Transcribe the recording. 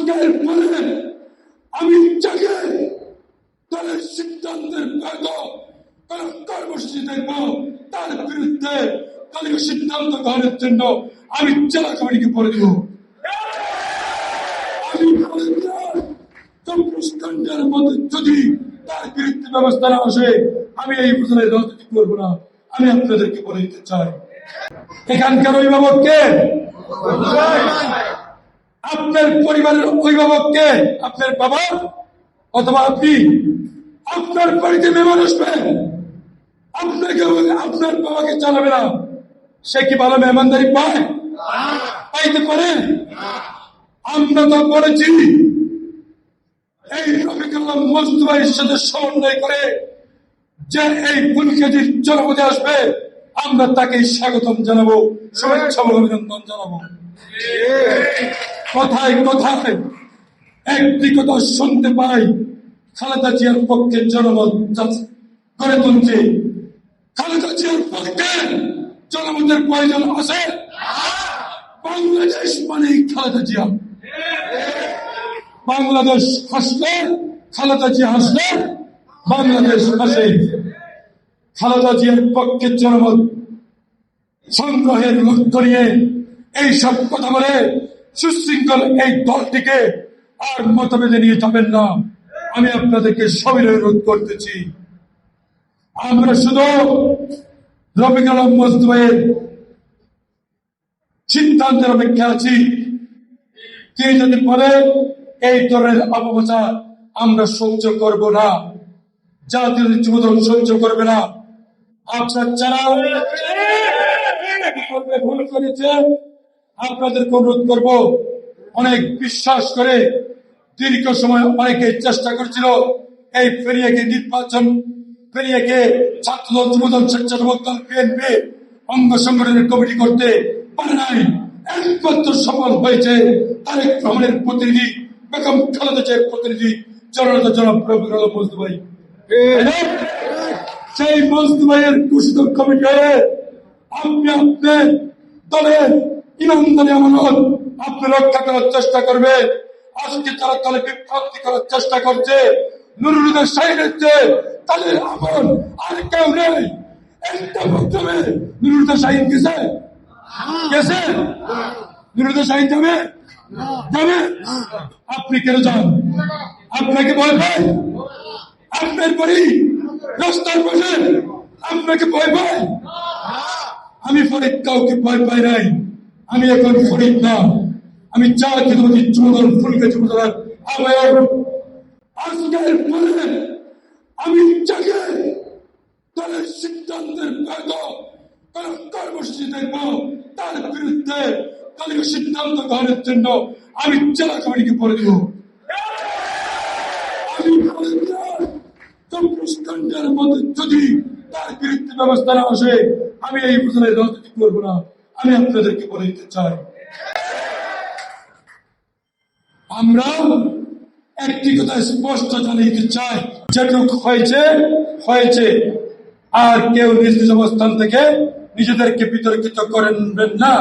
আজকের পরে আমি যাকে দলের সিদ্ধান্তের বাইরে কোন কর্মসূচি দেখব তার বিরুদ্ধে দলীয় সিদ্ধান্ত গ্রহণের জন্য আমি জেলা কমিটিকে বলে দিব। আমি চব্বিশঘণ্টার মধ্যে যদি তার বিরুদ্ধে ব্যবস্থা না আসে আমি এই উপজেলায় রাজনীতি করব না। আমি আপনাদেরকে বলে দিতে চাই, এখানকার অভিভাবক কে? আপনার পরিবারের অভিভাবক কে? আপনার বাবা অথবা আপনি? আপনার বাড়িতে মেহমান আসবে, আপনাকে আপনার বাবাকে চালাবে না, সে কি ভালো মেহমানদারি পায়? পাইতে পারে? আমরা তো বলেছি এই রফিকুল্লাহ মুস্তফার সাথে সমন্বয় করে যে এই ফুলকেজির জনপদে আসবে আমরা তাকে স্বাগতম জানাবো, শুভেচ্ছা অভিনন্দন জানাবো। কথায় কথায় একটি কথা শুনতে পাই, খালেদা জিয়ার পক্ষে জনমত গড়ে তুলছে। খালেদা জিয়ার পক্ষে জনমতের প্রয়োজন আছে। বাংলাদেশ মানেই খালেদা জিয়া। বাংলাদেশ হাসলে, খালেদা জিয়া হাসলে বাংলাদেশ হাসে। খালেদা জিয়ার পক্ষে জনমত সংগ্রহের লক্ষ্য নিয়ে এইসব কথা বলে সুশৃঙ্খল এই দলটিকে আর মতভেদে নিয়ে যাবেন না। আমি আপনাদেরকে সবিনয় অনুরোধ করতেছি, আমরা শুধু রফিকুল্লাহ মুস্তফার সিদ্ধান্তের অপেক্ষা আছি। তিনি যদি বলে এই ধরনের অপপ্রচার আমরা সহ্য করব না, জাতীয় যুবদল সহ্য করবে না। আপনার যারা ভুল করেছে আপনাদেরকে অনুরোধ করব, অনেক বিশ্বাস করে দীর্ঘ সময় অনেকে চেষ্টা করেছিল এই ফেরিয়াকে নির্বাচন, ফেরিয়াকে ছাত্রদল, যুবদল, স্বেচ্ছাসেবক দল, বিএনপি অঙ্গ সংগঠনের কমিটি করতে পারে নাই। একমাত্র সফল হয়েছে তারেক রহমানের প্রতিনিধি, বেগম খালেদা জিয়ার প্রতিনিধি জননেতা জনাব রফিকুল্লাহ মুস্তফা। সেই মুস্তফায়ের ঘোষিত কমিটি হয়ে আপনি আপনার দলের ইমানদারি আমানত আপনি রক্ষা করার চেষ্টা করবে। আজকে তারা দলে বিভ্রান্তি করার চেষ্টা করছে, নুরুল হুদা শাহীন হচ্ছে তাদের আপন আর কেউ নেই। একটা মাধ্যমে নুরুল হুদা শাহীন গেছে, নুরুল হুদা শাহীন যাবে যাবে? আপনি কেন যান? আপনাকে ভয় পায়? আপনার বাড়ি রাস্তার পাশে, আপনাকে ভয় পায়? আমি ফরিদ কাউকে ভয় পাই নাই। আমি এখন ফরিদ না, আমি জাতীয়তাবাদী যুবদল ফুলগাজী উপজেলার আহ্বায়ক। আজকের পরে আমি যাকে দলের সিদ্ধান্তের বাইরে কোন কর্মসূচি দেখব তার বিরুদ্ধে দলীয় সিদ্ধান্ত গ্রহণের জন্য আমি জেলা কমিটিকে বলে দিব। আমি চব্বিশঘণ্টার মধ্যে যদি তার বিরুদ্ধে ব্যবস্থা না আসে আমি এই উপজেলায় রাজনীতি করবো না। আমি আপনাদেরকে বলে দিতে চাই, আমরা একটি কথা স্পষ্ট জানিয়ে দিতে চাই, যেটুক হয়েছে হয়েছে, আর কেউ নিজ নিজ অবস্থান থেকে নিজেদেরকে বিতর্কিত করেন না।